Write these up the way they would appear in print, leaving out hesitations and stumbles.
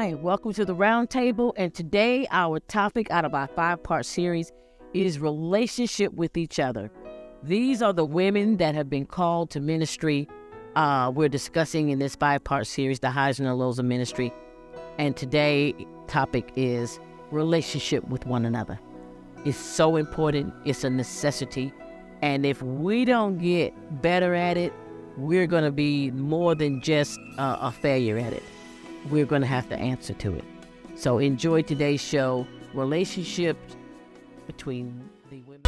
Hi, welcome to the Round Table. And today our topic out of our 5-part series is relationship with each other. These are the women that have been called to ministry. We're discussing in this 5-part series the highs and the lows of ministry. And today's topic is relationship with one another. It's so important. It's a necessity. And if we don't get better at it, we're going to be more than just a failure at it. We're going to have to answer to it. So enjoy today's show, relationships between the women.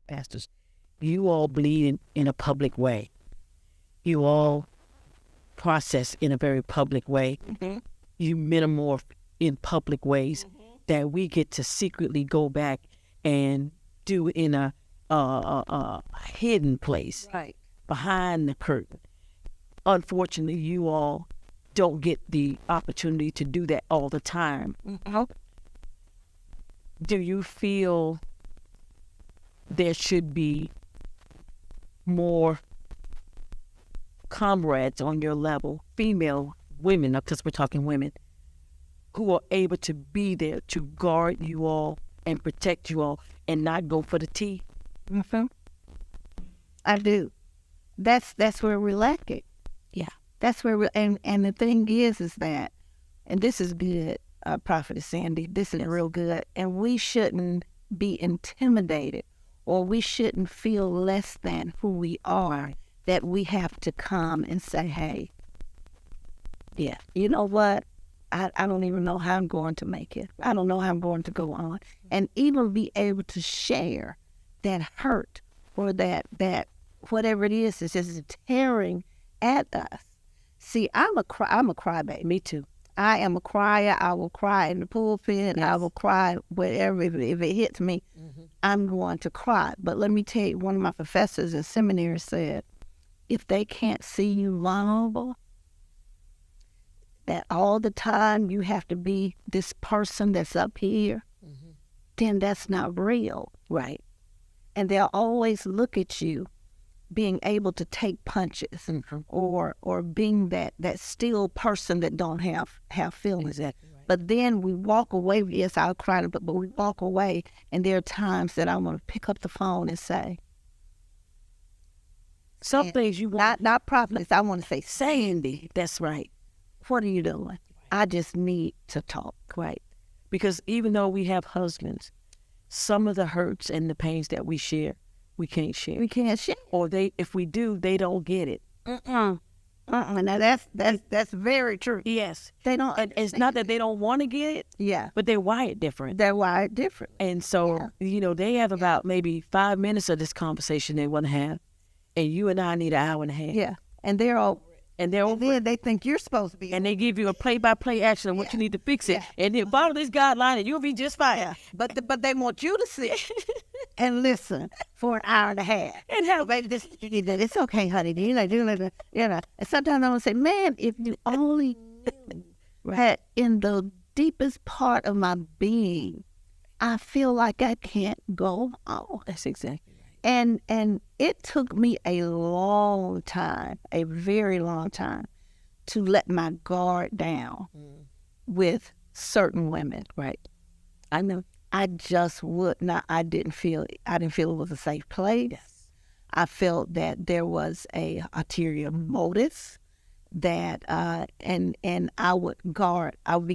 Pastors, you all bleed in a public way. You all process in a very public way. Mm-hmm. You metamorph in public ways that we get to secretly go back and do in a hidden place, right, behind the curtain. Unfortunately, you all don't get the opportunity to do that all the time. Mm-hmm. Do you feel there should be more comrades on your level, female women, because we're talking women, who are able to be there to guard you all and protect you all and not go for the tea? Mm-hmm. I do. That's where we're lacking. Yeah. That's where and the thing is that, and this is good, Prophetess Sandy, this is real good, and we shouldn't be intimidated or we shouldn't feel less than who we are, that we have to come and say, hey, yeah, you know what? I don't even know how I'm going to make it. I don't know how I'm going to go on. And even be able to share that hurt or that whatever it is just tearing at us. See, I'm a crybaby. Me too. I am a crier. I will cry in the pulpit. Yes. I will cry wherever. If it hits me, I'm going to cry. But let me tell you, one of my professors in seminary said, if they can't see you vulnerable, that all the time you have to be this person that's up here, then that's not real. Right. And they'll always look at you being able to take punches or being that still person that don't have feelings. Exactly right. But then we walk away. Yes, I'll cry, but we walk away, and there are times that I want to pick up the phone and say, some things you want. Not Prophetess, I want to say, Sandy, that's right. What are you doing? Right. I just need to talk. Right. Because even though we have husbands, some of the hurts and the pains that we share, we can't share. We can't share. Or if we do, they don't get it. Now that's very true. Yes. They don't. It's not that they don't want to get it. Yeah. But they're wired different. And so, they have about maybe 5 minutes of this conversation they want to have. And you and I need an hour and a half. Yeah. And they're all. And then they think you're supposed to be. And they give you a play-by-play action of what you need to fix it. Yeah. And then follow this guideline and you'll be just fine. Yeah. But they want you to sit and listen for an hour and a half. And help. Baby, this you need that. It's okay, honey. And sometimes I want to say, man, if you only knew that in the deepest part of my being, I feel like I can't go on. That's exactly right. And it took me a long time, a very long time, to let my guard down with certain women. Right. I know. I just would not. I didn't feel it was a safe place. Yes. I felt that there was a ulterior motive. That and I would be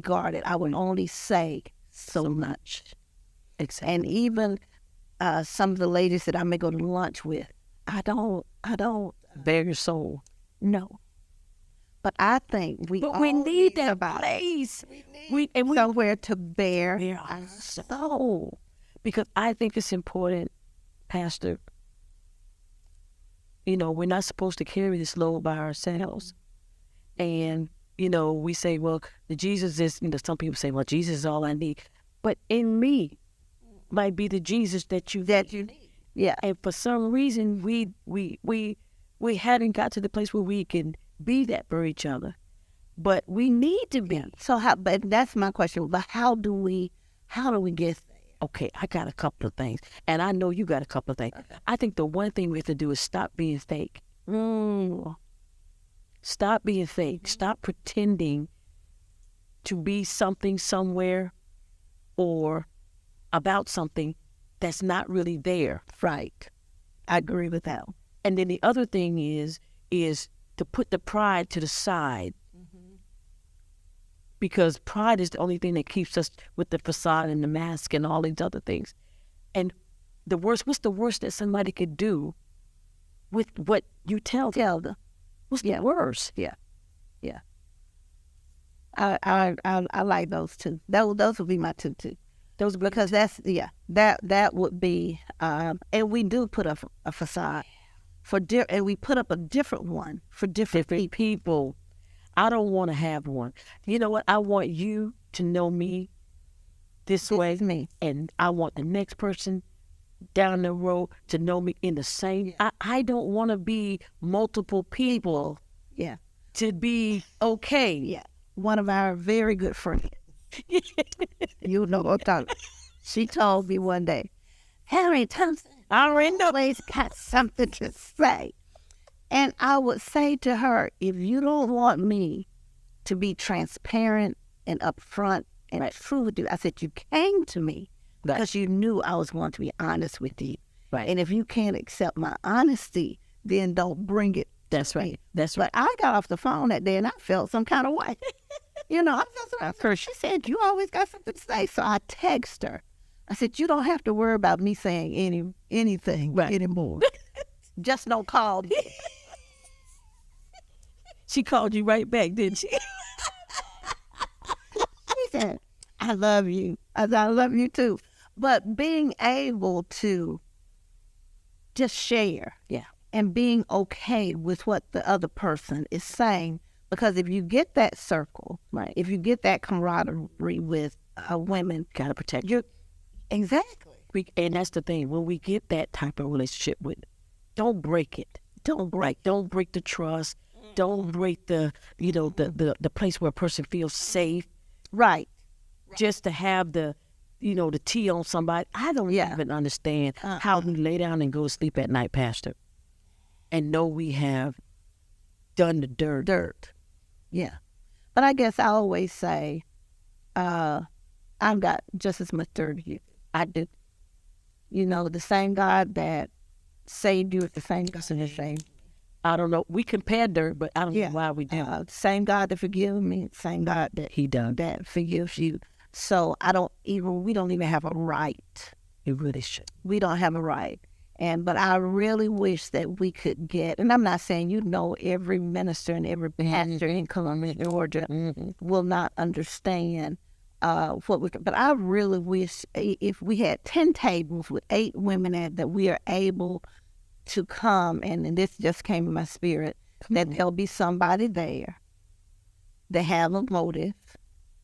guarded. I would only say so much. Exactly. And even some of the ladies that I may go to lunch with, I don't bare your soul. No. But I think we need that place. We need somewhere to bare our soul. Because I think it's important, Pastor. We're not supposed to carry this load by ourselves. And we say, well, the Jesus is, some people say, well, Jesus is all I need. But in me might be the Jesus that you need. Yeah. And for some reason, we hadn't got to the place where we can be that for each other. But we need to be. Yeah. So but that's my question. But how do we get there? Okay, I got a couple of things. And I know you got a couple of things. Okay. I think the one thing we have to do is stop being fake. Stop being fake. Stop pretending to be something somewhere or about something that's not really there. Right. I agree with that. And then the other thing is to put the pride to the side. Because pride is the only thing that keeps us with the facade and the mask and all these other things. And what's the worst that somebody could do with what you tell them? What's the worst? Yeah. Yeah. I like those two. Those would be my two too. Those, because that would be and we do put up a facade and we put up a different one for different people. I don't want to have one. You know what? I want you to know me this way. Is me. And I want the next person down the road to know me in the same. Yeah. I don't want to be multiple people. Yeah. To be okay. Yeah. One of our very good friends. You know what I'm talking about. She told me one day, Harry Thompson, I already know. Always got something to say. And I would say to her, if you don't want me to be transparent and upfront and true with you, I said, you came to me because you knew I was going to be honest with you. Right. And if you can't accept my honesty, then don't bring it. That's right. That's right. But I got off the phone that day and I felt some kind of way. I felt some kind of. She said, you always got something to say. So I text her. I said, you don't have to worry about me saying anything anymore. Just don't call me. She called you right back, didn't she? She said, I love you. I love you too. But being able to just share. Yeah. And being okay with what the other person is saying. Because if you get that circle, right? If you get that camaraderie with women. Gotta protect you. Exactly. And that's the thing. When we get that type of relationship with, don't break it. Don't break the trust. Don't break the place where a person feels safe. Right. Just to have the tea on somebody. I don't even understand how we lay down and go to sleep at night, Pastor, and know we have done the dirt. Yeah. But I guess I always say, I've got just as much dirt as you. I do. The same God that saved you is the same God that saved. I don't know. We compare dirt, but I don't know why we do. Same God that forgives me, same God that He done that forgives you. So we don't even have a right. It really should. We don't have a right. But I really wish that we could get, and I'm not saying every minister and every pastor in Columbia, Georgia will not understand but I really wish if we had 10 tables with 8 women at that we are able to come, and this just came in my spirit, that there'll be somebody there that have a motive.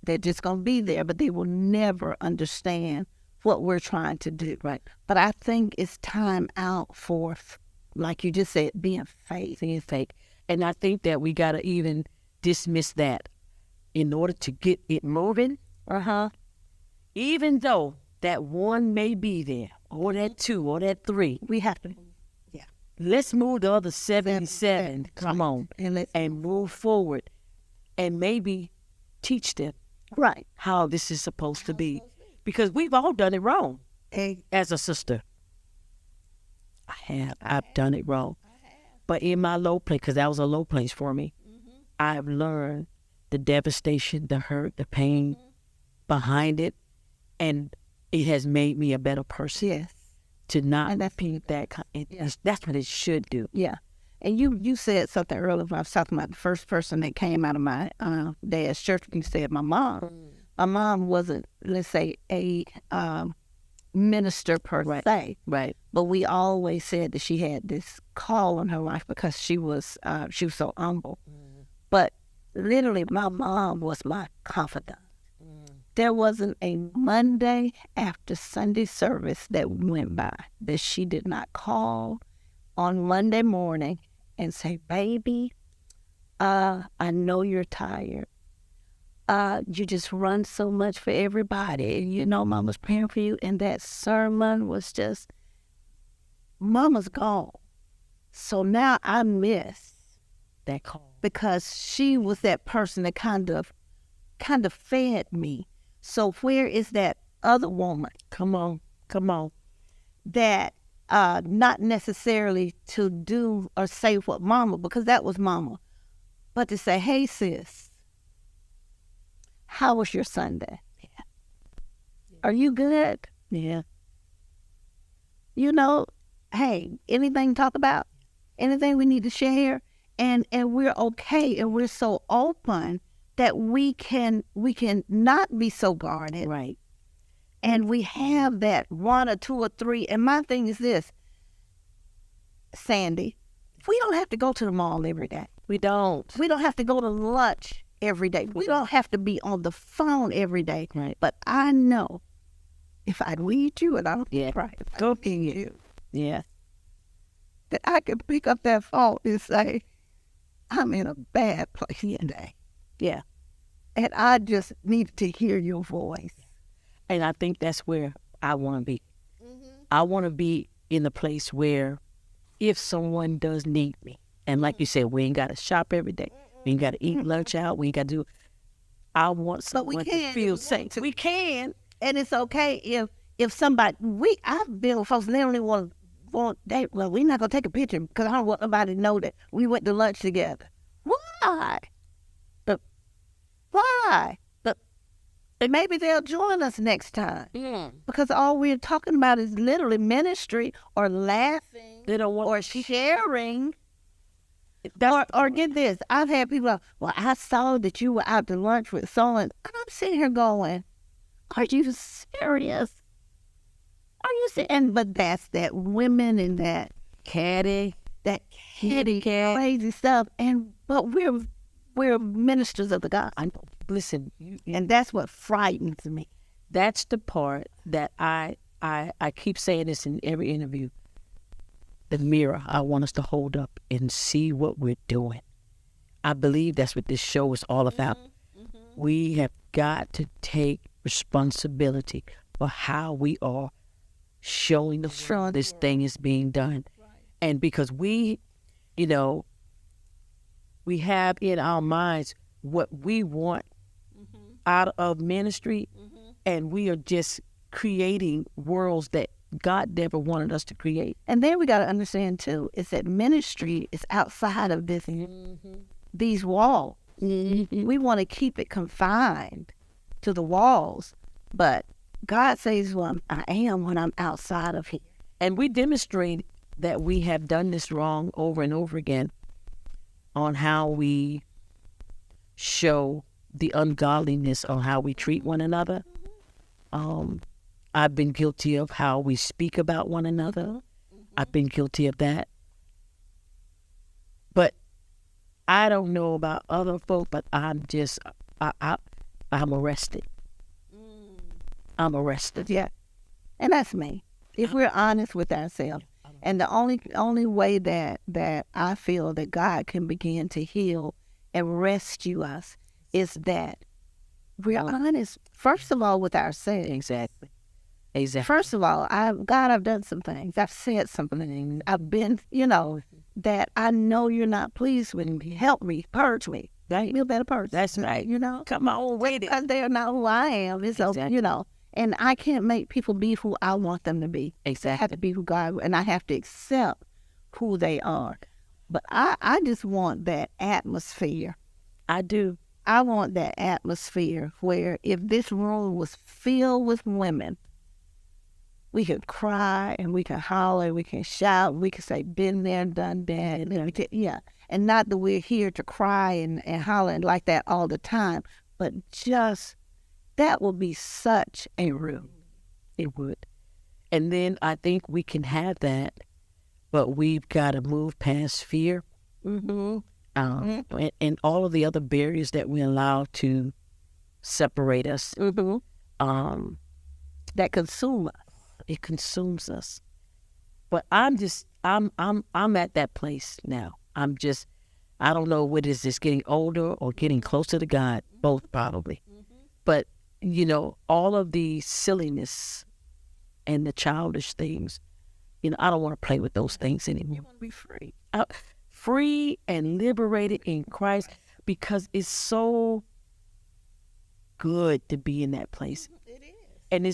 They're just going to be there, but they will never understand what we're trying to do. Right. But I think it's time out for, like you just said, being fake. And I think that we got to even dismiss that in order to get it moving. Even though that one may be there, or that 2, or that 3, we have to. Yeah. Let's move the other 77. Come on. And move forward. And maybe teach them how this is supposed to be. Because we've all done it wrong. As a sister, I've done it wrong. But in my low place, because that was a low place for me, I've learned the devastation, the hurt, the pain behind it, and it has made me a better person. Yes. To not repeat that. That's what it should do. Yeah. And you said something earlier when I was talking about the first person that came out of my dad's church. You said my mom. My mom wasn't, let's say, a minister per se. Right. But we always said that she had this call on her life because she was so humble. But literally, my mom was my confidant. There wasn't a Monday after Sunday service that went by that she did not call on Monday morning and say, baby, I know you're tired. You just run so much for everybody. And you know Mama's praying for you. And that sermon was just, Mama's gone. So now I miss That call. because she was that person that kind of fed me. So where is that other woman? Come on. That not necessarily to do or say what Mama, because that was Mama, but to say, hey sis, how was your Sunday? Yeah. Are you good? Yeah. You know, hey, anything to talk about? Anything we need to share? And we're okay, and we're so open that we can not be so guarded. Right. And we have that one or two or three. And my thing is this, Sandy, we don't have to go to the mall every day. We don't. We don't have to go to lunch every day. We don't have to be on the phone every day. Right. But I know if I need you, and I don't Yeah. right, if I Go need you, Yeah. that I can pick up that phone and say, I'm in a bad place today. Yeah. And I just need to hear your voice. And I think that's where I want to be. I want to be in a place where if someone does need me, and like you said, we ain't got to shop every day. We ain't got to eat lunch out. We ain't got to do. I want someone to feel safe. We can. And it's okay if somebody, I've been with folks, they don't even want, we're not going to take a picture because I don't want nobody to know that we went to lunch together. Why? Why? And maybe they'll join us next time. Because all we're talking about is literally ministry or laughing They don't want or sharing. That's Or get this, I've had people go, well, I saw that you were out to lunch with someone. And I'm sitting here going, are you serious? Are you serious? But that's that women and that catty. crazy stuff. But we're ministers of the gospel. Listen, And that's what frightens me. that's the part that I keep saying this in every interview. The mirror I want us to hold up and see what we're doing. I believe that's what this show is all about. We have got to take responsibility for how we are showing the world this thing is being done. And because we have in our minds what we want out of ministry, and we are just creating worlds that God never wanted us to create. And then we got to understand, too, is that ministry is outside of these walls. We want to keep it confined to the walls. But God says, well, I am when I'm outside of here. And we demonstrate that we have done this wrong over and over again on how we show the ungodliness on how we treat one another. I've been guilty of how we speak about one another. I've been guilty of that. But I don't know about other folk, but I'm arrested. I'm arrested. Yeah. And that's me. If we're honest with ourselves. And the only way that I feel that God can begin to heal and rescue us is that we're honest, first of all, with ourselves. Exactly. First of all, I've done some things. I've said some things. I've been, that I know you're not pleased with me. Help me, purge me. Right. Be a better person. That's right. Come on, wait it. Because they're not who I am. It's Exactly. And I can't make people be who I want them to be. Exactly. They have to be who God, and I have to accept who they are. But I just want that atmosphere. I do. I want that atmosphere where if this room was filled with women, we could cry and we can holler, we can shout, we can say, been there, done that. Yeah. And not that we're here to cry and holler like that all the time, but just that would be such a room. It would. And then I think we can have that, but we've got to move past fear. and all of the other barriers that we allow to separate us. That consume us. It consumes us. But I'm at that place now. I don't know what is this, getting older or getting closer to God, both probably. But, all of the silliness and the childish things, I don't want to play with those things anymore. You want to be free. Free and liberated in Christ, because it's so good to be in that place. It is. And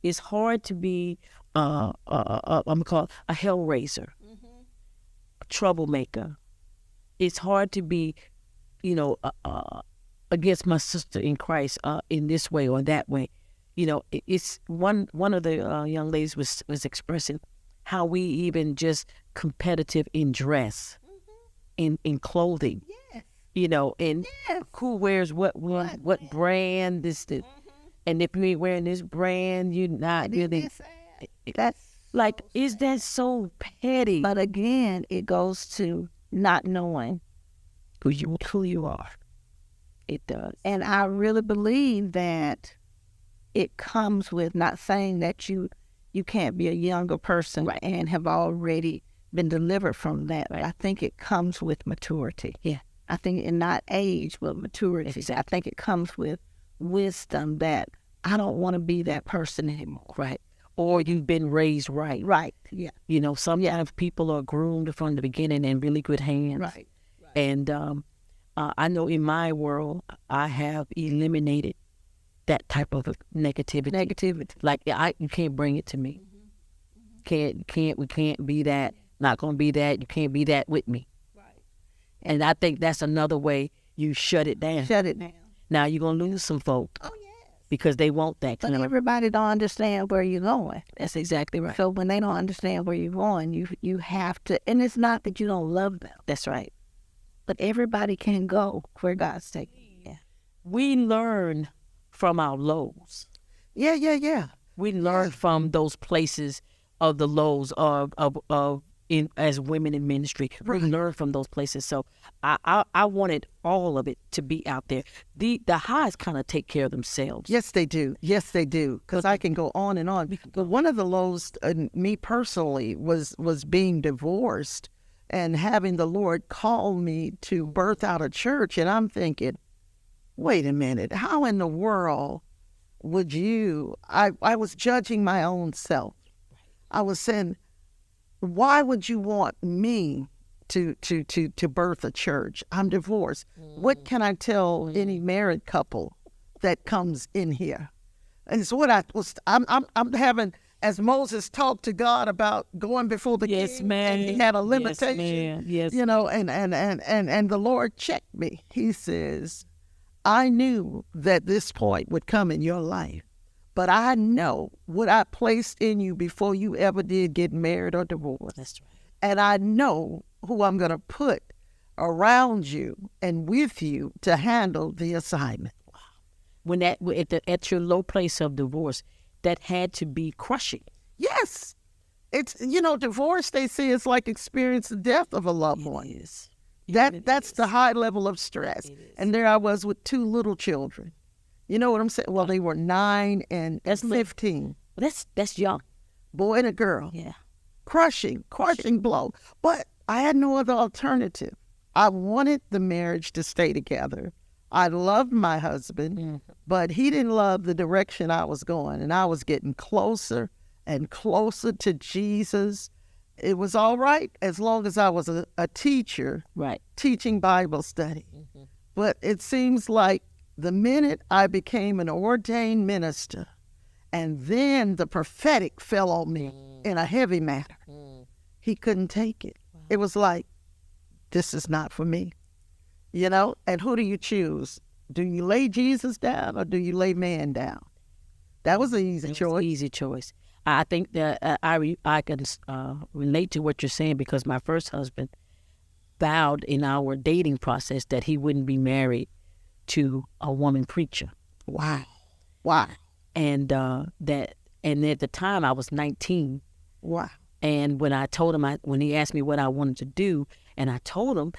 it's hard to be I'm gonna call it a hellraiser, a troublemaker. It's hard to be, against my sister in Christ in this way or that way. It's one of the young ladies was expressing how we even just competitive in dress, in clothing. Yes. And who wears what brand this. And if you ain't wearing this brand, you're not really. That's like, is that so petty? But again, it goes to not knowing who you are. It does. And I really believe that it comes with, not saying that you can't be a younger person and have already been delivered from that. Right. I think it comes with maturity. Yeah. I think in not age, but maturity. Exactly. I think it comes with wisdom that I don't want to be that person anymore. Right. Or you've been raised right. Right. Yeah. Sometimes people are groomed from the beginning in really good hands. Right. And I know in my world, I have eliminated that type of negativity. Like, you can't bring it to me. We can't be that. Not going to be that. You can't be that with me. Right. And I think that's another way you shut it down. Now you're going to lose some folk. Oh, yes. Because they want that. But everybody don't understand where you're going. That's exactly right. So when they don't understand where you're going, you have to, and it's not that you don't love them. That's right. But everybody can go where God's taking you. Yeah. We learn from our lows. Yeah. We learn from those places of the lows as women in ministry. We learn from those places. So I wanted all of it to be out there. The highs kind of take care of themselves. Yes, they do. Because I can go on and on. But one of the lows, me personally, was being divorced and having the Lord call me to birth out a church. And I'm thinking, wait a minute, how in the world would you? I was judging my own self. I was saying, why would you want me to birth a church? I'm divorced. What can I tell any married couple that comes in here? And it's what I'm having, as Moses talked to God about going before the king. Man. And he had a limitation. Yes, man. Yes. And the Lord checked me. He says, I knew that this point would come in your life. But I know what I placed in you before you ever did get married or divorced. That's right. And I know who I'm going to put around you and with you to handle the assignment. Wow. When at your low place of divorce, that had to be crushing. Yes. It's, divorce, they say, it's like experiencing the death of a loved one. It is. That's the high level of stress. And there I was with 2 little children. You know what I'm saying? Well, they were 9 and 15. That's young. Boy and a girl. Yeah. Crushing blow. But I had no other alternative. I wanted the marriage to stay together. I loved my husband, but he didn't love the direction I was going. And I was getting closer and closer to Jesus. It was all right as long as I was a teacher, teaching Bible study. But it seems like the minute I became an ordained minister, and then the prophetic fell on me in a heavy manner, he couldn't take it. Wow. It was like, this is not for me. And who do you choose? Do you lay Jesus down or do you lay man down? That was an easy choice. Easy choice. I think that I can relate to what you're saying, because my first husband vowed in our dating process that he wouldn't be married to a woman preacher. Wow. And and at the time I was 19. Wow. And when I told him, when he asked me what I wanted to do, And I told him,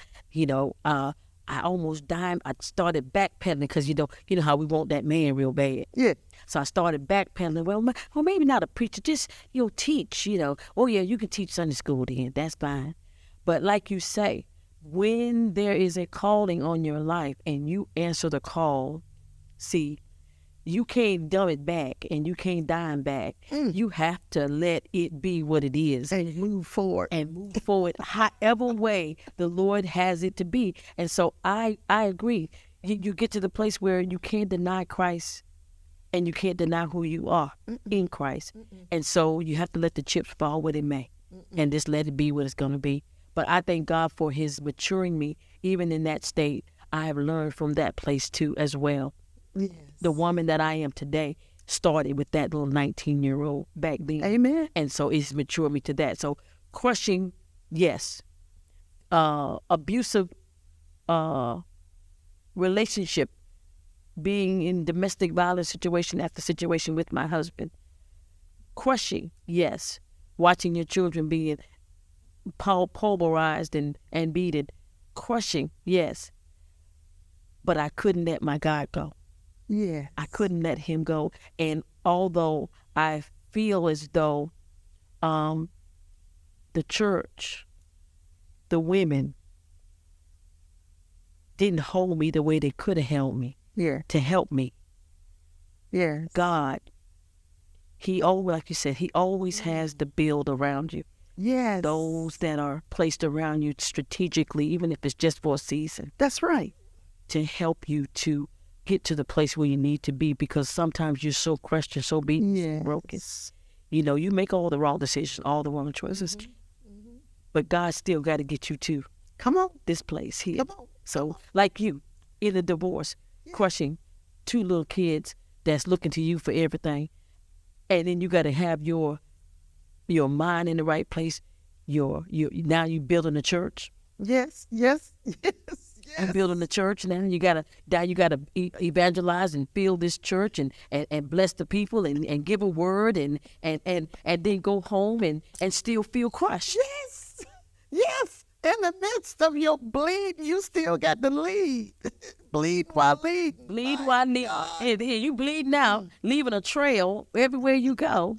I almost died. I started backpedaling because you know how we want that man real bad. Yeah. So I started backpedaling. Well, maybe not a preacher, just teach. Oh yeah, you can teach Sunday school then. That's fine. But like you say, when there is a calling on your life and you answer the call, see, you can't dumb it back and you can't dime back. You have to let it be what it is. And move forward. However way the Lord has it to be. And so I agree. You get to the place where you can't deny Christ and you can't deny who you are in Christ. And so you have to let the chips fall where they may and just let it be what it's going to be. But I thank God for his maturing me. Even in that state, I have learned from that place too as well. Yes. The woman that I am today started with that little 19-year-old back then. Amen. And so it's matured me to that. So crushing, yes. Abusive relationship, being in domestic violence situation after situation with my husband. Crushing, yes. Watching your children being pulverized and beaten. Crushing, yes. But I couldn't let my God go. Yeah. I couldn't let him go. And although I feel as though the church, the women, didn't hold me the way they could have held me. Yeah. To help me. Yes. God, he always, like you said, he always has the build around you. Yes. Those that are placed around you strategically, even if it's just for a season. That's right. To help you to get to the place where you need to be, because sometimes you're so crushed, you're so beaten, Yes. so broken. You make all the wrong decisions, all the wrong choices. But God still got to get you to Come on. this place here. Come on. So, like you, in a divorce, crushing 2 little kids that's looking to you for everything. And then you got to have your mind in the right place. Now you building a church. Yes. Yes. Yes. And building the church. Now you gotta evangelize and fill this church and bless the people and give a word and then go home and still feel crushed. Yes. Yes. In the midst of your bleed, you still got to lead. Bleed while lead. Bleed while lead. Here you bleed now, leaving a trail everywhere you go,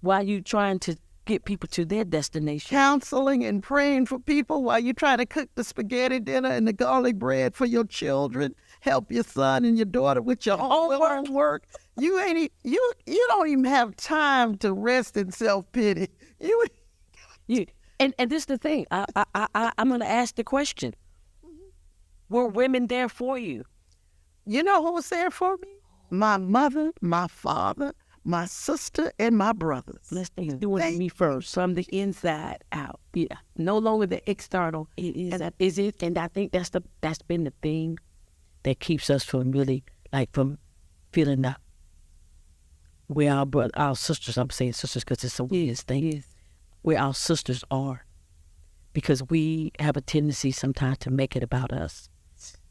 while you trying to get people to their destination. Counseling and praying for people while you try to cook the spaghetti dinner and the garlic bread for your children. Help your son and your daughter with your homework. You don't even have time to rest in self-pity. And this is the thing. I'm going to ask the question. Were women there for you? You know who was there for me? My mother, my father, my sister, and my brothers. Let's do it me first, from the inside out. Yeah, no longer the external. It is it, and I think that's been the thing that keeps us from really from feeling that where our sisters. I'm saying sisters because it's a weird thing. Where our sisters are, because we have a tendency sometimes to make it about us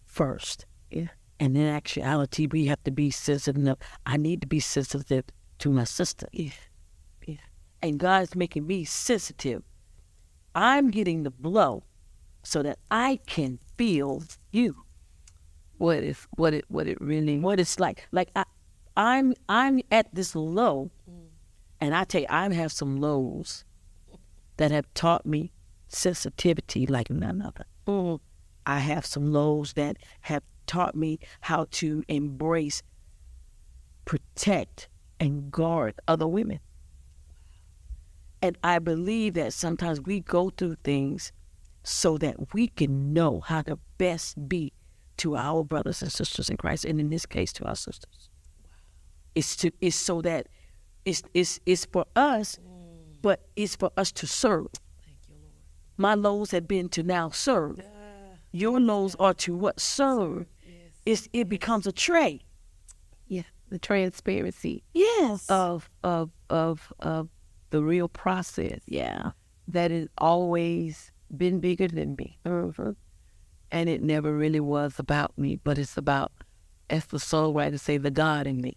first. Yeah, and in actuality, we have to be sensitive. I need to be sensitive to my sister. Yeah. And God's making me sensitive. I'm getting the blow so that I can feel you. What it's like. Like I'm at this low, and I tell you, I have some lows that have taught me sensitivity like none other. I have some lows that have taught me how to embrace, protect, and guard other women. And I believe that sometimes we go through things so that we can know how to best be to our brothers and sisters in Christ, and in this case, to our sisters. It's so that it's for us, but it's for us to serve. Thank you, Lord. My lows have been to now serve. Your lows are to what? Serve. Yes. It becomes a tray. Yeah, the transparency. Yes. Of the real process. Yeah. That has always been bigger than me. And it never really was about me, but it's about, as the songwriter say, the God in me.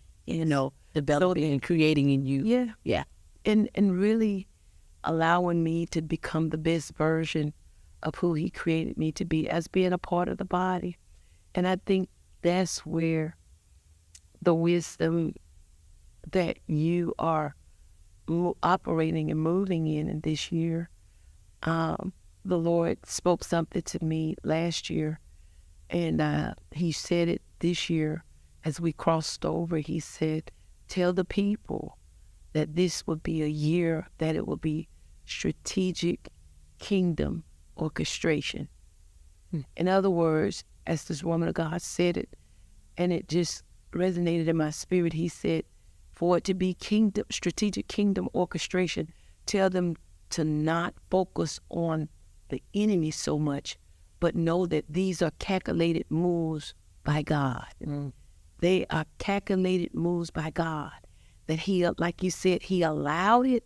Developing and creating in you. Yeah. Yeah. And really allowing me to become the best version of who he created me to be as being a part of the body. And I think that's where the wisdom that you are operating and moving in this year, the Lord spoke something to me last year, and he said it this year as we crossed over. He said, tell the people that this would be a year that it will be strategic kingdom orchestration. In other words, as this woman of God said it, and it just resonated in my spirit, he said, for it to be kingdom, strategic kingdom orchestration, tell them to not focus on the enemy so much, but know that these are calculated moves by God. They are calculated moves by God. That he, like you said, he allowed it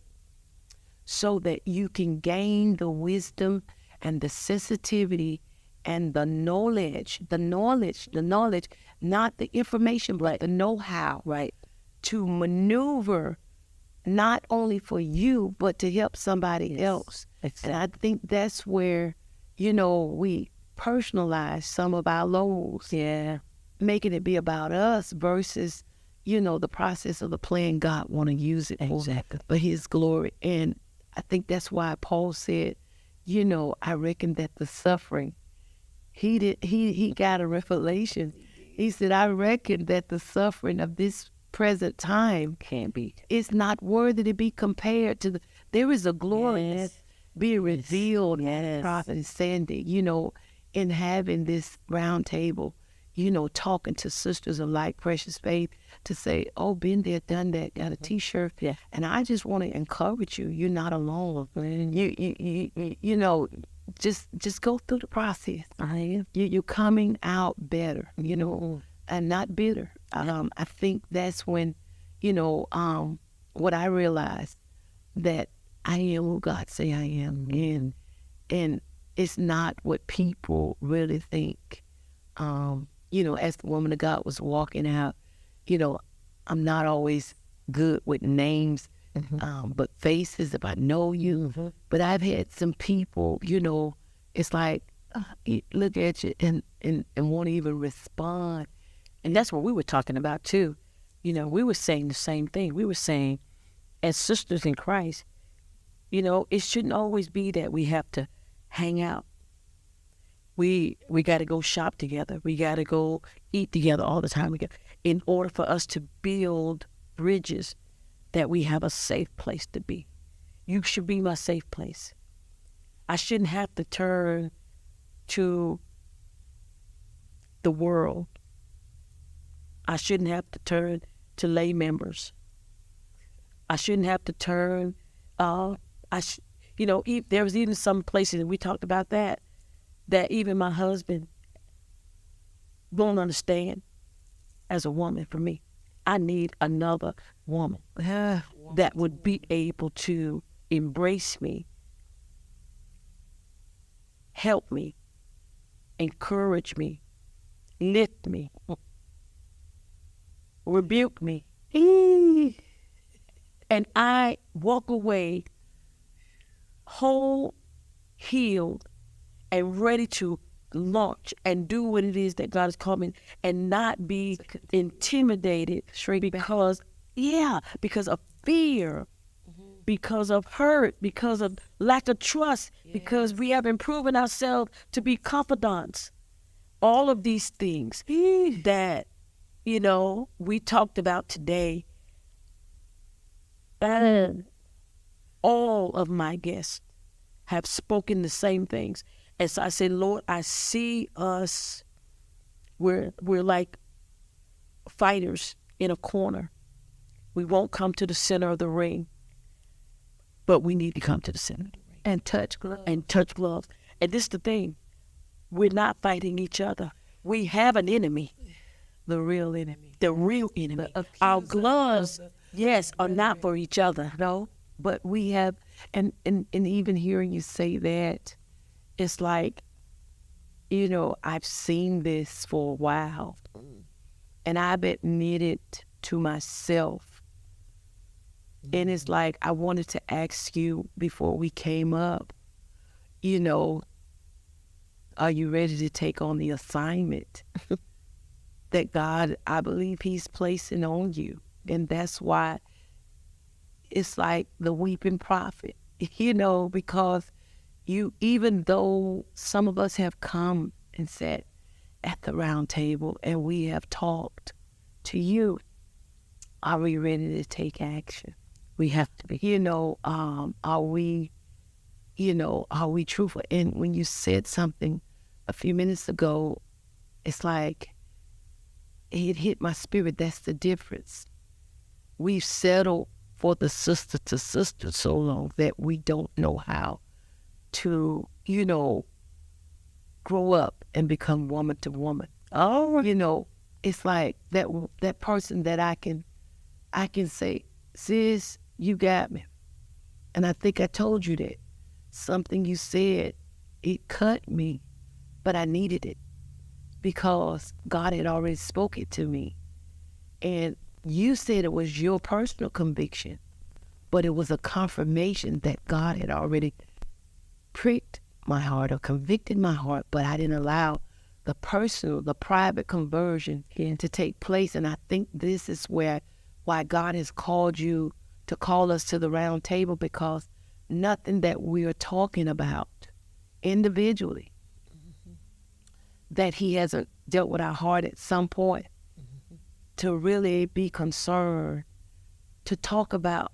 so that you can gain the wisdom and the sensitivity and the knowledge, not the information, but the know-how, right, to maneuver not only for you, but to help somebody else. And I think that's where, we personalize some of our lows. Yeah. Making it be about us versus, the process of the plan God want to use it for his glory. And I think that's why Paul said, I reckon that the suffering, he got a revelation. He said, I reckon that the suffering of this present time it's not worthy to be compared to there is a glory that's being revealed, Prophet Sandy, in having this round table, talking to sisters of like precious faith to say, oh, been there, done that, got a t-shirt. Yeah. And I just want to encourage you. You're not alone. Just go through the process. I am. You're coming out better, and not bitter. I think that's when, what I realized, that I am who God say I am. And it's not what people really think. As the woman of God was walking out, I'm not always good with names, but faces, if I know you. But I've had some people, it's like, look at you and won't even respond. And that's what we were talking about too. We were saying the same thing. We were saying, as sisters in Christ, it shouldn't always be that we have to hang out. We got to go shop together. We got to go eat together all the time. In order for us to build bridges, that we have a safe place to be. You should be my safe place. I shouldn't have to turn to the world. I shouldn't have to turn to lay members. I shouldn't have to turn, there was even some places, and we talked about that even my husband won't understand as a woman for me. I need another woman that would be able to embrace me, help me, encourage me, lift me, rebuke me. And I walk away whole, healed, and ready to launch and do what it is that God has called me, and not be intimidated because of fear, because of hurt, because of lack of trust, because we haven't proven ourselves to be confidants. All of these things that, we talked about today, and all of my guests have spoken the same things. And so I say, Lord, I see us, we're like fighters in a corner. We won't come to the center of the ring, but we need to come to the center of the ring. And touch gloves. And this is the thing. We're not fighting each other. We have an enemy. The real enemy. The real enemy. Our gloves, are not for each other, no. But we have, and even hearing you say that, it's like, I've seen this for a while, and I've admitted to myself. And it's like, I wanted to ask you before we came up, Are you ready to take on the assignment that God, I believe he's placing on you? And that's why it's like the weeping prophet, because even though some of us have come and sat at the round table and we have talked to you, are we ready to take action? We have to be. Are we truthful? And when you said something a few minutes ago, it's like it hit my spirit. That's the difference. We've settled for the sister to sister so long that we don't know how to, grow up and become woman to woman. Oh, It's like that person that I can say, sis, you got me. And I think I told you that. Something you said, it cut me, but I needed it because God had already spoke it to me. And you said it was your personal conviction, but it was a confirmation that God had already pricked my heart or convicted my heart, but I didn't allow the private conversion to take place. And I think this is why God has called you to call us to the round table, because nothing that we are talking about individually that he hasn't dealt with our heart at some point to really be concerned to talk about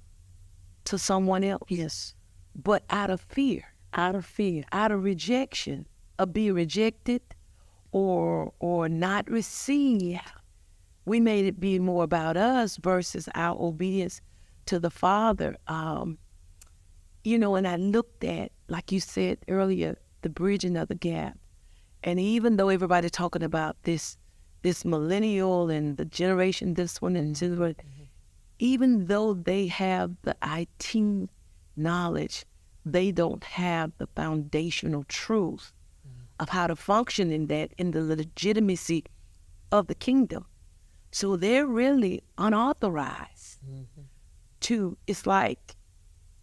to someone else. yes. But out of fear, out of rejection, of being rejected or not received, we made it be more about us versus our obedience to the Father. And I looked at, like you said earlier, the bridging of the gap. And even though everybody's talking about this millennial and the generation, this one and this one, even though they have the IT knowledge, they don't have the foundational truth of how to function in the legitimacy of the kingdom. So they're really unauthorized it's like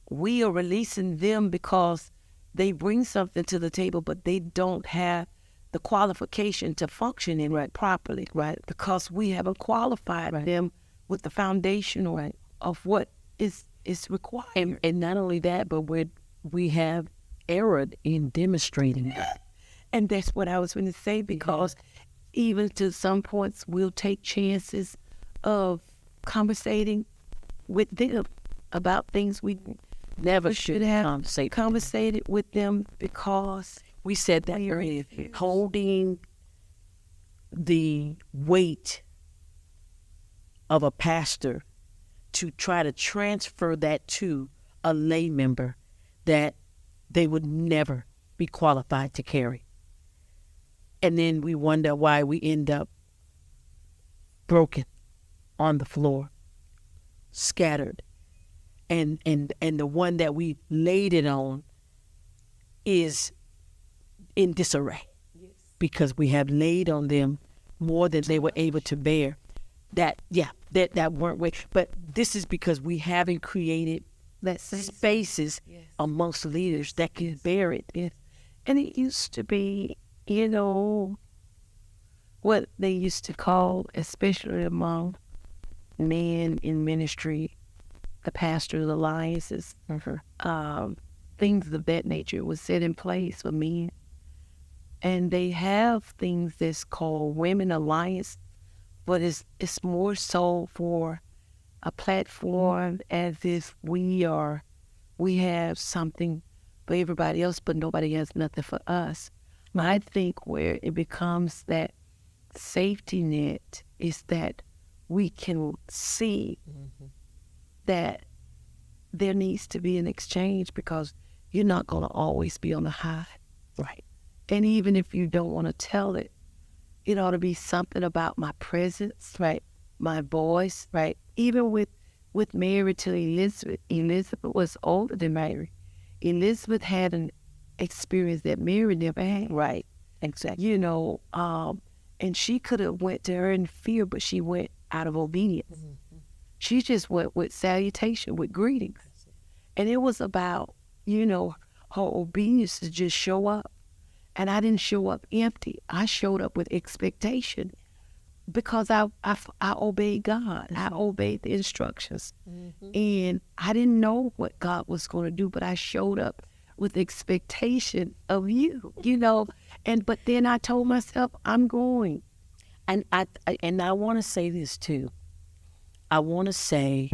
we are releasing them because they bring something to the table, but they don't have the qualification to function in it properly, right? Because we haven't qualified them with the foundational of what is required. And not only that, but we have erred in demonstrating it. And that's what I was going to say, because even to some points, we'll take chances of conversating with them about things we Never should have conversated with them, because we said that earlier. Holding the weight of a pastor to try to transfer that to a lay member that they would never be qualified to carry. And then we wonder why we end up broken on the floor, scattered. And the one that we laid it on is in disarray, because we have laid on them more than they were able to bear. That weren't way. But this is because we haven't created spaces amongst leaders that can bear it. Yes. And it used to be, what they used to call, especially among men in ministry, the pastors' alliances, things of that nature was set in place for men. And they have things that's called Women Alliance, but it's more so for a platform, as if we have something for everybody else, but nobody has nothing for us. I think where it becomes that safety net is that we can see that there needs to be an exchange, because you're not going to always be on the high. Right. And even if you don't want to tell it, it ought to be something about my presence, right? My voice, right? Even with Mary to Elizabeth, Elizabeth was older than Mary. Elizabeth had an experience that Mary never had. Right. Exactly. And she could have went to her in fear, but she went out of obedience. She just went with salutation, with greetings. And it was about, her obedience to just show up. And I didn't show up empty. I showed up with expectation because I obeyed God. I obeyed the instructions. And I didn't know what God was going to do, but I showed up with expectation of you, but then I told myself, I'm going. And I want to say this too. I want to say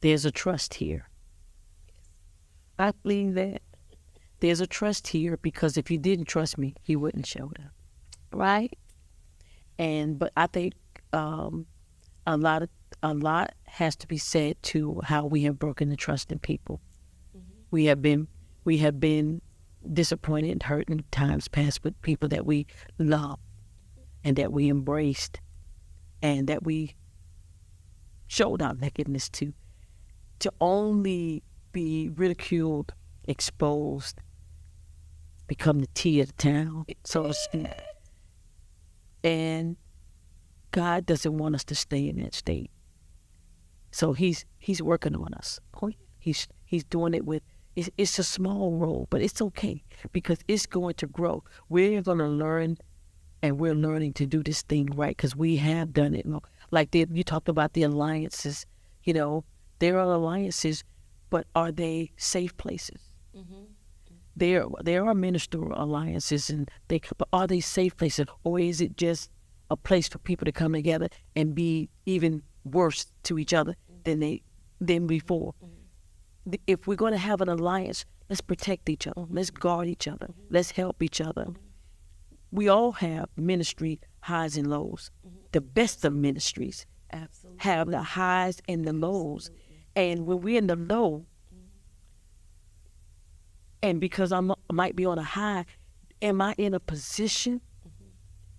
there's a trust here. I believe that. There's a trust here because if you didn't trust me, he wouldn't show up. Right? But I think a lot has to be said to how we have broken the trust in people. We have been disappointed and hurt in times past with people that we love and that we embraced and that we showed our nakedness to only be ridiculed, exposed, become the tea of the town, so to speak. And God doesn't want us to stay in that state. So he's working on us. He's doing it with, it's a small role, but it's okay because it's going to grow. We're going to learn, and we're learning to do this thing right because we have done it. Like you talked about the alliances, there are alliances, but are they safe places? There are ministerial alliances, but are they safe places, or is it just a place for people to come together and be even worse to each other than before? If we're going to have an alliance, let's protect each other, let's guard each other, let's help each other. We all have ministry highs and lows. The best of ministries have the highs and the lows. And when we're in the low, and because I might be on a high, am I in a position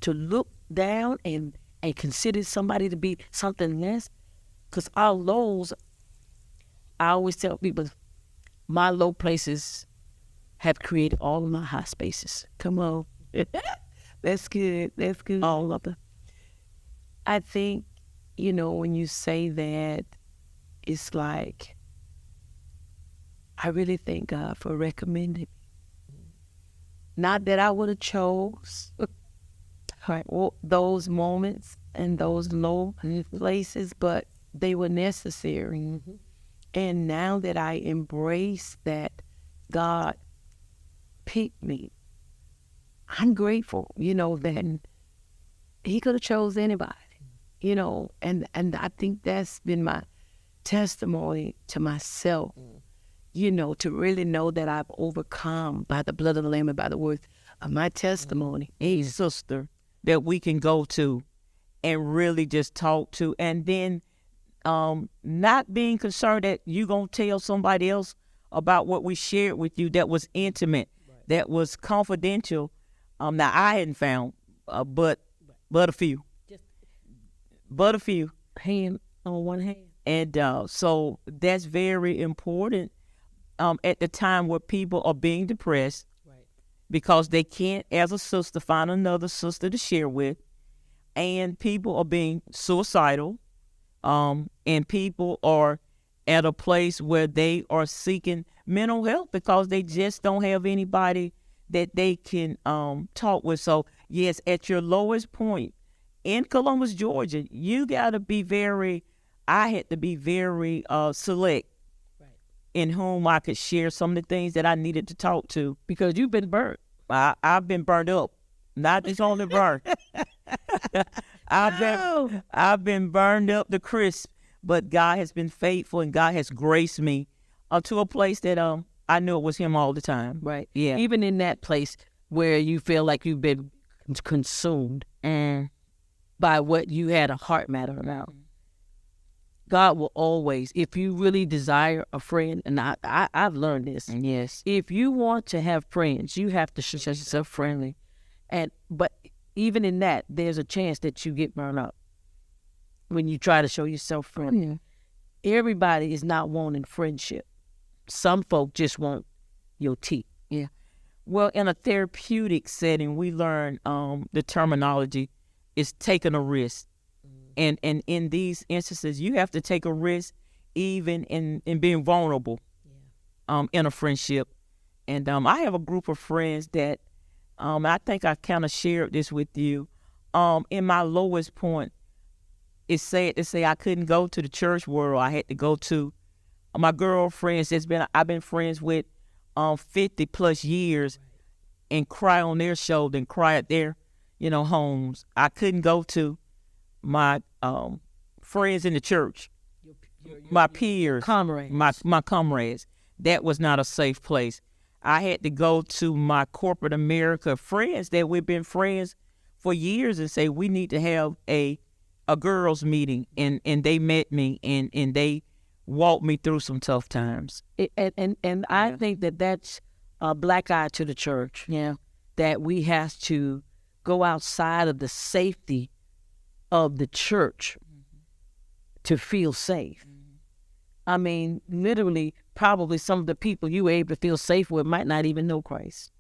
to look down and consider somebody to be something less? Because our lows, I always tell people, my low places have created all of my high spaces. Come on. That's good. That's good. All of them. I think, when you say that, it's like, I really thank God for recommending me. Not that I would have chose those moments and those low places, but they were necessary. And now that I embrace that God picked me, I'm grateful, that he could have chose anybody, and I think that's been my testimony to myself, to really know that I've overcome by the blood of the Lamb and by the words of my testimony. A sister that we can go to and really just talk to, and then not being concerned that you gonna tell somebody else about what we shared with you that was intimate, that was confidential. Now I hadn't found, but a few, Hand on one hand. and so that's very important at the time where people are being depressed, because they can't, as a sister, find another sister to share with, and people are being suicidal, and people are at a place where they are seeking mental health because they just don't have anybody that they can talk with. So yes, at your lowest point in Columbus, Georgia, you got to be I had to be very select in whom I could share some of the things that I needed to talk to. Because you've been burnt. I've been burned up, not just only burned. I've been burned up to crisp, but God has been faithful and God has graced me to a place that I knew it was Him all the time. Right. Yeah. Even in that place where you feel like you've been consumed by what you had a heart matter about. God will always, if you really desire a friend, and I've learned this. Yes. If you want to have friends, you have to show yourself friendly. But even in that, there's a chance that you get burned up when you try to show yourself friendly. Yeah. Everybody is not wanting friendship. Some folk just want your tea. Yeah. Well, in a therapeutic setting, we learn the terminology is taking a risk. And in these instances, you have to take a risk even in being vulnerable in a friendship. And I have a group of friends that I think I kind of shared this with you. In my lowest point, it's sad to say I couldn't go to the church world. I had to go to my girlfriends I've been friends with 50 plus years and cry on their shoulder and cry at their, homes. I couldn't go to my friends in the church, my peers, comrades. my comrades. That was not a safe place. I had to go to my corporate America friends that we've been friends for years and say, we need to have a girls meeting. And they met me and they walked me through some tough times. And I think that's a black eye to the church. Yeah. That we have to go outside of the safety of the church to feel safe. I mean, literally, probably some of the people you were able to feel safe with might not even know Christ,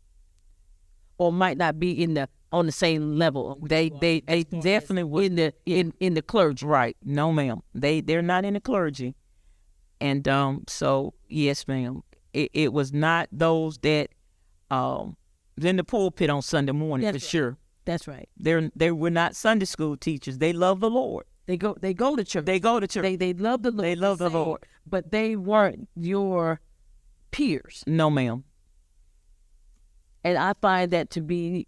or might not be on the same level. They definitely was in the clergy. Right? No, ma'am. They're not in the clergy, and so yes, ma'am. It was not those that in the pulpit on Sunday morning. That's for right. sure. That's right. They were not Sunday school teachers. They love the Lord. They go to church. They go to church. They love the Lord. They love the Lord. But they weren't your peers. No, ma'am. And I find that to be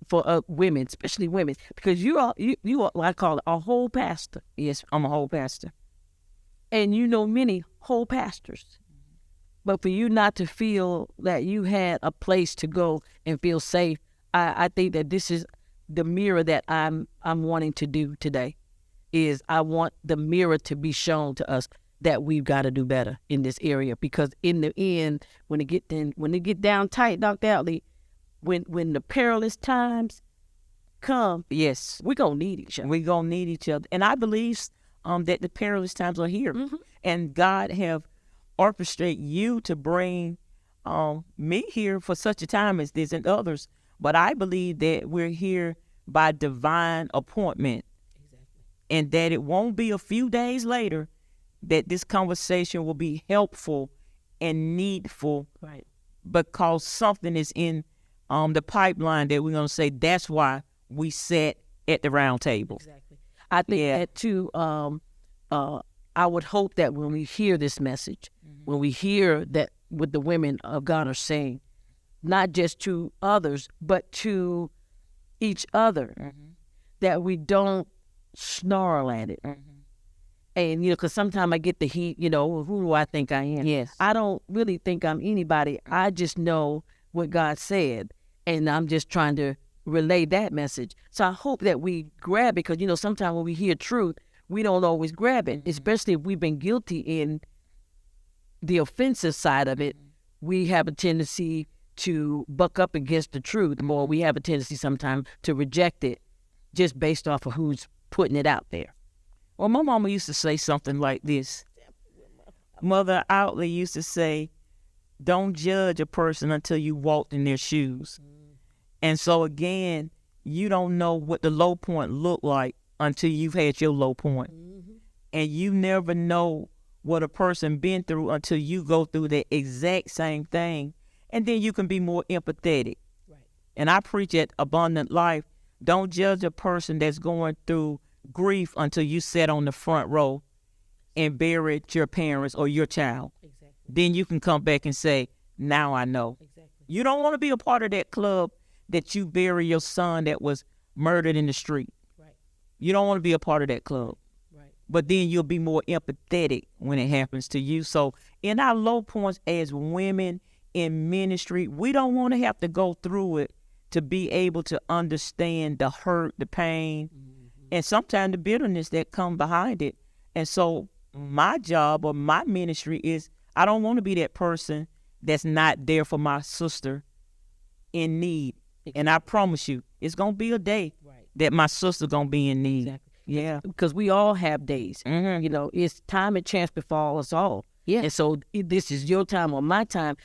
for women, especially women, because you are I call it a whole pastor. Yes, I'm a whole pastor. And you know many whole pastors. But for you not to feel that you had a place to go and feel safe, I think that this is the mirror that I'm wanting to do today. Is I want the mirror to be shown to us that we've got to do better in this area, because in the end, when it get down tight, Dr. Outley, when the perilous times come, yes, we're gonna need each other. We're gonna need each other, and I believe that the perilous times are here, and God have orchestrated you to bring me here for such a time as this and others. But I believe that we're here by divine appointment. And that it won't be a few days later that this conversation will be helpful and needful, Right. because something is in the pipeline that we're going to say, that's why we sat at the round table. Exactly. I think that too, I would hope that when we hear this message, when we hear that what the women of God are saying, not just to others, but to each other, that we don't snarl at it. And, because sometimes I get the heat, who do I think I am? Yes. I don't really think I'm anybody. I just know what God said, and I'm just trying to relay that message. So I hope that we grab it, because, sometimes when we hear truth, we don't always grab it, especially if we've been guilty in the offensive side of it. We have a tendency to buck up against the truth, or we have a tendency sometimes to reject it just based off of who's putting it out there. Well, my mama used to say something like this. Mother Outley used to say, don't judge a person until you walked in their shoes. And so again, you don't know what the low point looked like until you've had your low point. And you never know what a person been through until you go through the exact same thing. And then you can be more empathetic. Right. And I preach at Abundant Life, don't judge a person that's going through grief until you sat on the front row and buried your parents or your child. Exactly. Then you can come back and say, now I know. Exactly. You don't want to be a part of that club that you bury your son that was murdered in the street. Right. You don't want to be a part of that club. Right. But then you'll be more empathetic when it happens to you. So in our low points as women in ministry, we don't want to have to go through it to be able to understand the hurt, the pain, and sometimes the bitterness that come behind it. And so my job or my ministry is, I don't want to be that person that's not there for my sister in need. And I promise you, it's going to be a day that my sister's going to be in need. Exactly. Yeah. Because we all have days. It's time and chance before us all. Yeah. And so this is your time or my time.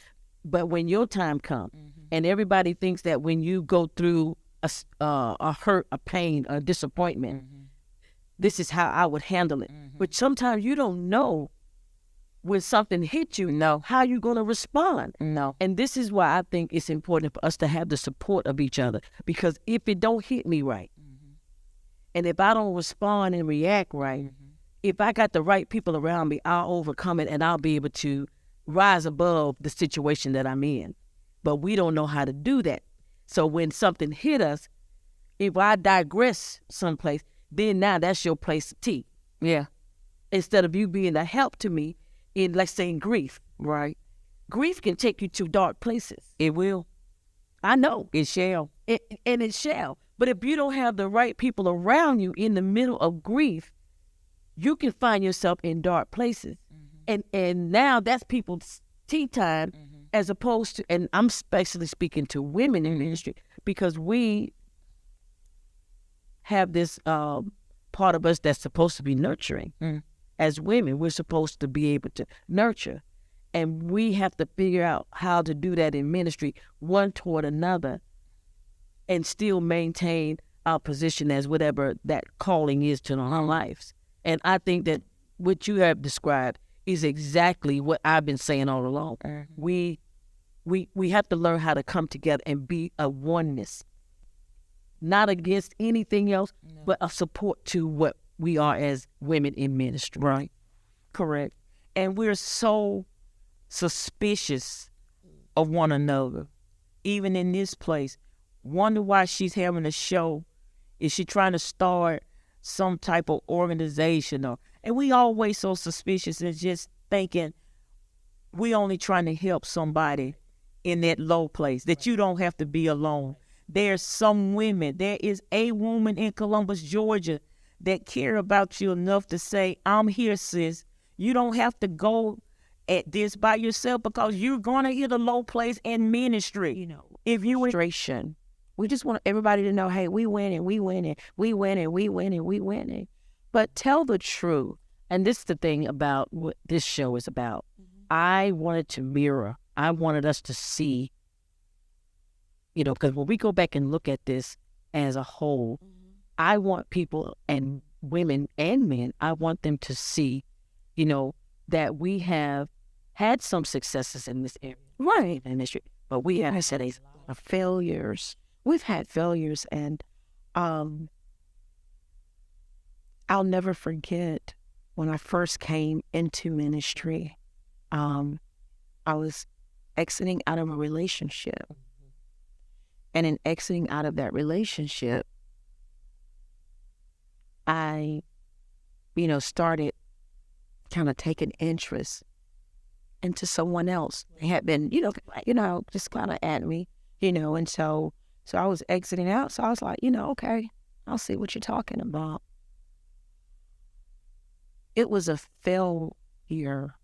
But when your time comes, and everybody thinks that when you go through a hurt, a pain, a disappointment, this is how I would handle it. But sometimes you don't know when something hit you, No. how you going to respond? No. And this is why I think it's important for us to have the support of each other. Because if it don't hit me right, and if I don't respond and react right, if I got the right people around me, I'll overcome it and I'll be able to rise above the situation that I'm in. But we don't know how to do that. So when something hit us, if I digress someplace, then now that's your place to teach. Yeah. Instead of you being a help to me in, let's say, in grief. Right. Grief can take you to dark places. It will. I know. It shall. And it shall. But if you don't have the right people around you in the middle of grief, you can find yourself in dark places. And now that's people's tea time as opposed to, and I'm especially speaking to women in ministry, because we have this part of us that's supposed to be nurturing. As women, we're supposed to be able to nurture. And we have to figure out how to do that in ministry, one toward another, and still maintain our position as whatever that calling is to our lives. And I think that what you have described is exactly what I've been saying all along. We have to learn how to come together and be a oneness, not against anything else, but a support to what we are as women in ministry. Right. Correct. And we're so suspicious of one another, even in this place. Wonder why she's having a show. Is she trying to start some type of organization? And we always so suspicious and just thinking we only trying to help somebody in that low place, that you don't have to be alone. There's some women, there is a woman in Columbus, Georgia, that care about you enough to say, I'm here, sis. You don't have to go at this by yourself because you're going to hit a low place in ministry. You know, if you frustration. We just want everybody to know, hey, we winning, we winning, we winning, we winning, we winning. But tell the truth. And this is the thing about what this show is about. I wanted to mirror. I wanted us to see, because when we go back and look at this as a whole, I want people and women and men, I want them to see, that we have had some successes in this area. Right. In this, but we have had a lot of failures. We've had failures, and I'll never forget when I first came into ministry. I was exiting out of a relationship, and in exiting out of that relationship, I, started kind of taking interest into someone else. They had been, just kind of at me, and so I was exiting out. So I was like, okay, I'll see what you're talking about. It was a failure.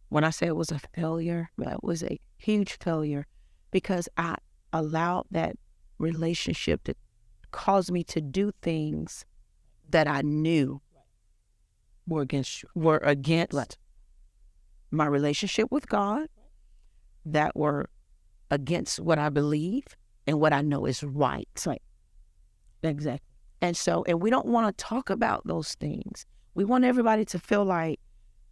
When I say it was a failure, it was a huge failure because I allowed that relationship to cause me to do things that I knew were against my relationship with God, that were against what I believe and what I know is right. Right. Exactly. And we don't want to talk about those things. We want everybody to feel like,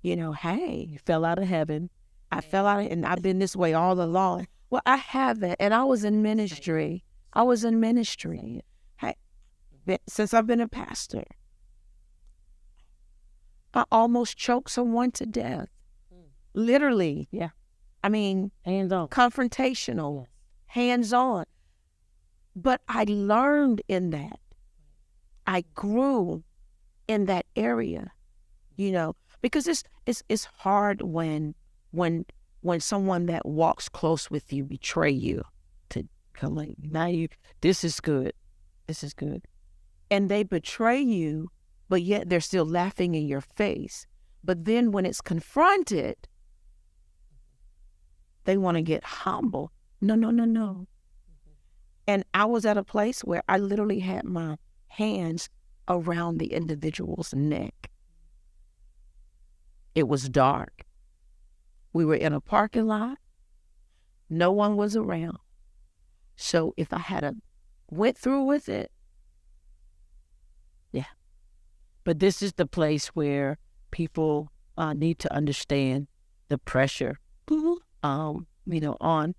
hey, You fell out of heaven. I fell out and I've been this way all along. Well, I haven't. And I was in ministry. Hey, since I've been a pastor, I almost choked someone to death. Literally. Yeah. I mean, hands-on. Confrontational, hands-on. But I learned in that. I grew in that area, because it's hard when someone that walks close with you betray you to come like, now this is good. And they betray you, but yet they're still laughing in your face. But then when it's confronted, they want to get humble. No. And I was at a place where I literally had my hands around the individual's neck. It was dark. We were in a parking lot. No one was around. So if I had went through with it, yeah. But this is the place where people need to understand the pressure, on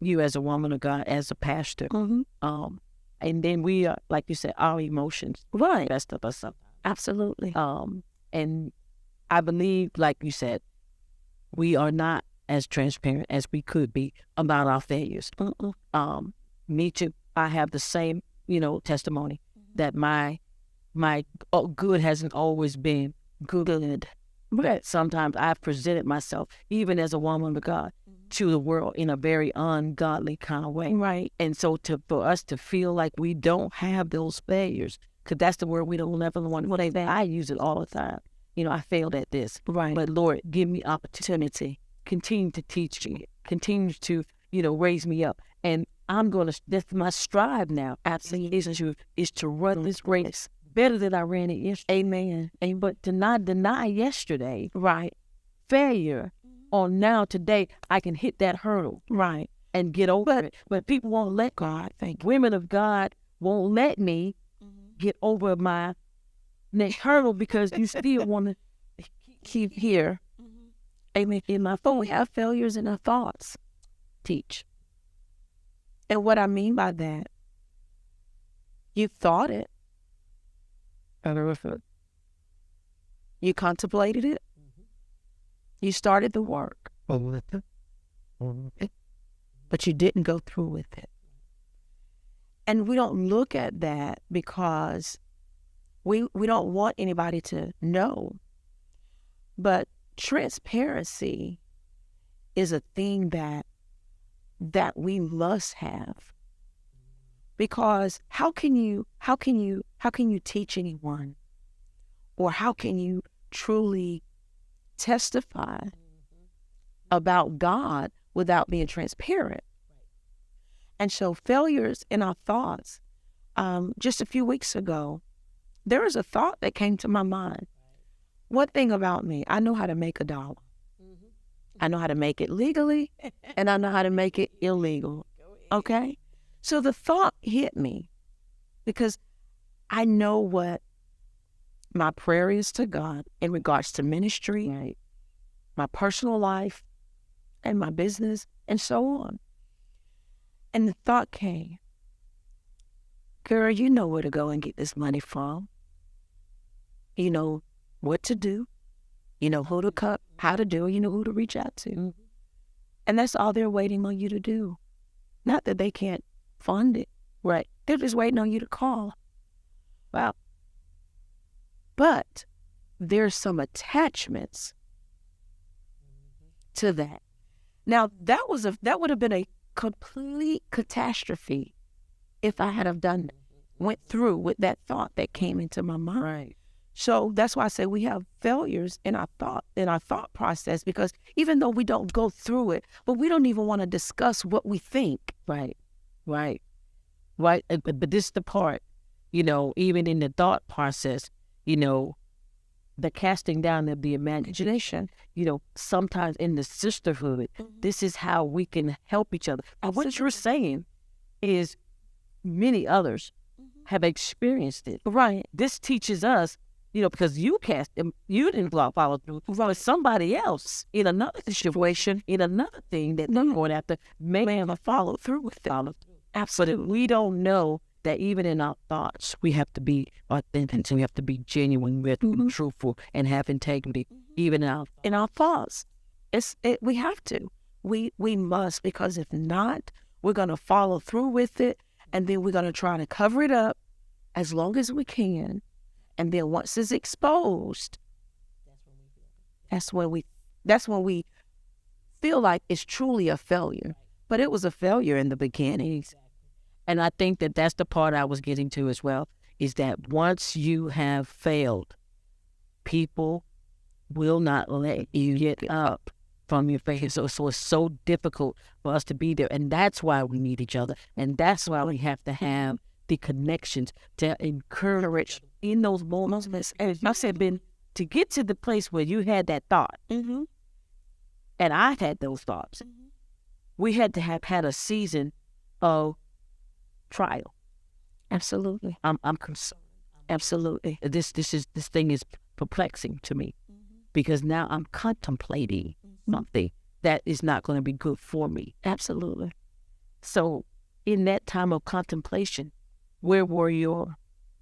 you as a woman of God, as a pastor. And then we are, like you said, our emotions, Right. best of us sometimes. Absolutely. And I believe, like you said, we are not as transparent as we could be about our failures. Me too. I have the same, testimony that my good hasn't always been good. But sometimes I've presented myself, even as a woman of God, to the world in a very ungodly kind of way. Right. And so for us to feel like we don't have those failures, because that's the word we don't ever want. I use it all the time. I failed at this. Right. But Lord, give me opportunity. Continue to teach me. Continue to, raise me up. And that's my strive now. Absolutely. Is to run this race better than I ran it yesterday. Amen. But to not deny yesterday. Right. Failure on now today, I can hit that hurdle. Right. And get over it. But people won't let God, thank you. women of God won't let me get over my next hurdle because you still want to keep here. Amen. In my phone, we have failures in our thoughts. Teach. And what I mean by that, you thought it. You contemplated it. You started the work. But you didn't go through with it. And we don't look at that because we don't want anybody to know. But transparency is a thing that we must have. Because how can you teach anyone, or how can you truly testify about God without being transparent? And so failures in our thoughts. Just a few weeks ago, there was a thought that came to my mind. One thing about me, I know how to make $1. I know how to make it legally, and I know how to make it illegal. Okay? So the thought hit me because I know what my prayer is to God in regards to ministry, my personal life, and my business, and so on. And the thought came, girl, you know where to go and get this money from. You know what to do. You know who to cut, how to do it. You know who to reach out to. And that's all they're waiting on you to do. Not that they can't fund it. Right. They're just waiting on you to call. Wow. But there's some attachments to that. Now, that would have been a complete catastrophe if I had have went through with that thought that came into my mind. Right. So that's why I say we have failures in our thought process, because even though we don't go through it, but we don't even want to discuss what we think. Right. But this is the part, even in the thought process, the casting down of the imagination, sometimes in the sisterhood, this is how we can help each other. And what you're saying is many others have experienced it. Right. This teaches us, because you didn't follow through, but somebody else in another situation, in another thing that they're going after, may have followed through with it. Absolutely. But we don't know that even in our thoughts, we have to be authentic, and we have to be genuine, we have to be truthful, and have integrity, even in our thoughts. We have to. We must, because if not, we're going to follow through with it, and then we're going to try to cover it up as long as we can. And then once it's exposed, that's when we feel like it's truly a failure. But it was a failure in the beginning. And I think that that's the part I was getting to as well, is that once you have failed, people will not let you get up from your failure. So it's so difficult for us to be there. And that's why we need each other. And that's why we have to have the connections to encourage in those moments. And I said, Ben, to get to the place where you had that thought, and I've had those thoughts, we had to have had a season of trial. Absolutely. I'm concerned. Absolutely. This thing is perplexing to me. because now I'm contemplating something that is not going to be good for me. Absolutely. So in that time of contemplation, where were your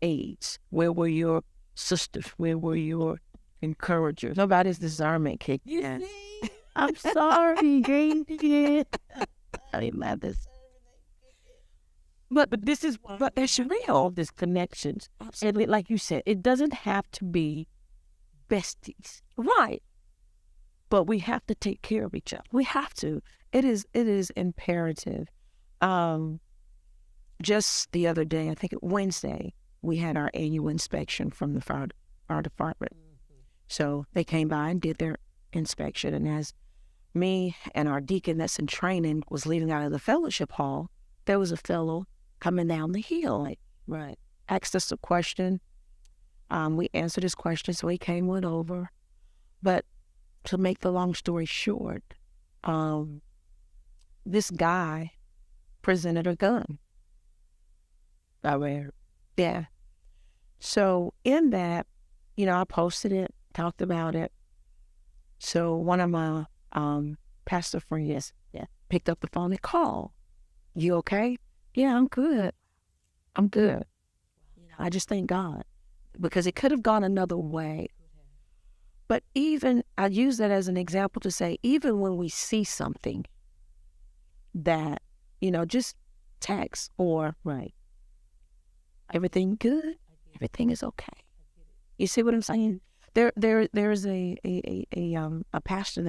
aides? Where were your sisters? Where were your encouragers? Nobody's discernment kicked in. I'm sorry, Gabriel. I love this. But this is but it's real. There's connections, and like you said, it doesn't have to be besties, Right. but we have to take care of each other. We have to. It is imperative. Just the other day, I think Wednesday, we had our annual inspection from the fire department. So they came by and did their inspection, and as me and our deacon that's in training was leaving out of the fellowship hall, there was a fellow coming down the hill. Right. Asked us a question. We answered his question, so he came went over. But to make the long story short, this guy presented a gun. Yeah. So in that, I posted it, talked about it. So one of my pastor friends picked up the phone and called. You okay? Yeah, I'm good. I'm good. I just thank God, because it could have gone another way. But even, I use that as an example to say, even when we see something that, just text or, Right. everything good, everything is okay. You see what I'm saying? There's a pastor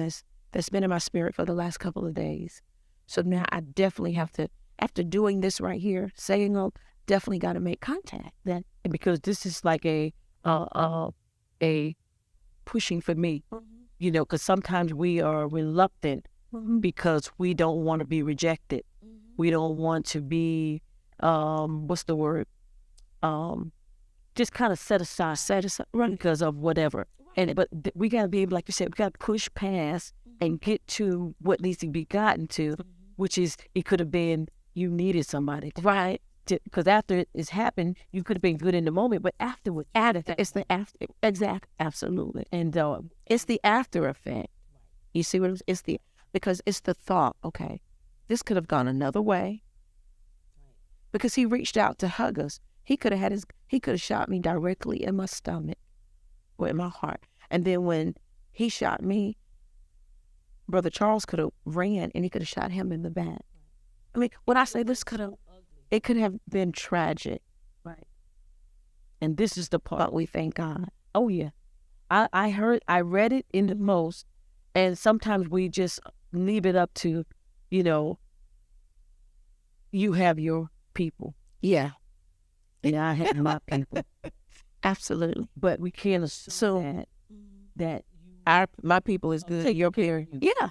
that's been in my spirit for the last couple of days. So now I definitely have to, after doing this right here, saying, definitely got to make contact. That because this is like a pushing for me, because sometimes we are reluctant because we don't want to be rejected. We don't want to be what's the word? Just kind of set aside, right, because of whatever. But we got to be able, like you said, we got to push past and get to what needs to be gotten to, which is, it could have been you needed somebody, Right. Because after it's happened, you could have been good in the moment, but afterwards, It's the after. Exactly. Absolutely. and It's the after effect. You see what it's because it's the thought, okay, this could have gone another way. Because he reached out to hug us. He could have shot me directly in my stomach or in my heart. And then when he shot me, Brother Charles could have ran and he could have shot him in the back. I mean, when I say it could have been tragic. right. And this is the But part. we thank God. Oh yeah, I read it in the most, and sometimes we just leave it up to, you have your people. Yeah, And I have my people. absolutely. But we can't assume that My people is good. your parents, Yeah.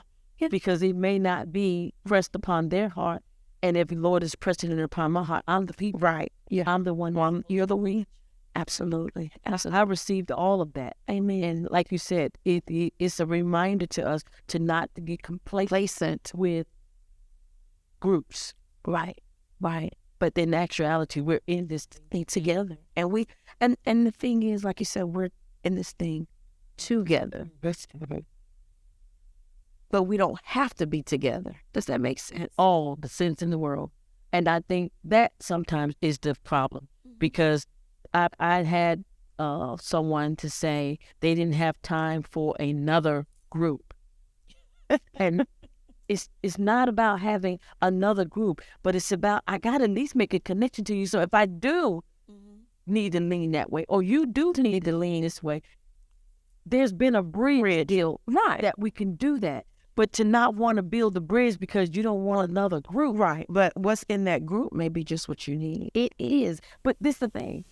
because it may not be pressed upon their heart. And if the Lord is pressing it upon my heart, I'm the people. Right. Yeah. I'm the one. You're the one. Absolutely. I received all of that. Amen. And like you said, it's a reminder to us to not to get complacent with groups. Right. Right. But in actuality, we're in this Thing together. And we and the thing is, like you said, we're in this thing together. But we don't have to be together. Does that make sense? all the sense in the world. And I think that sometimes is the problem, because I had someone to say they didn't have time for another group. And it's not about having another group, but it's about, I got to at least make a connection to you. So if I do need to lean that way, or you do need to lean this way, there's been a bridge deal, Right. that we can do that. But to not want to build the bridge because you don't want another group. Right. But what's in that group may be just what you need. It is. But this is the thing.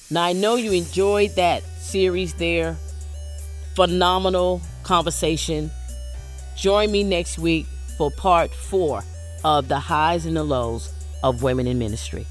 Now, I know you enjoyed that series there. Phenomenal conversation. Join me next week for part 4 of the highs and the lows of women in ministry.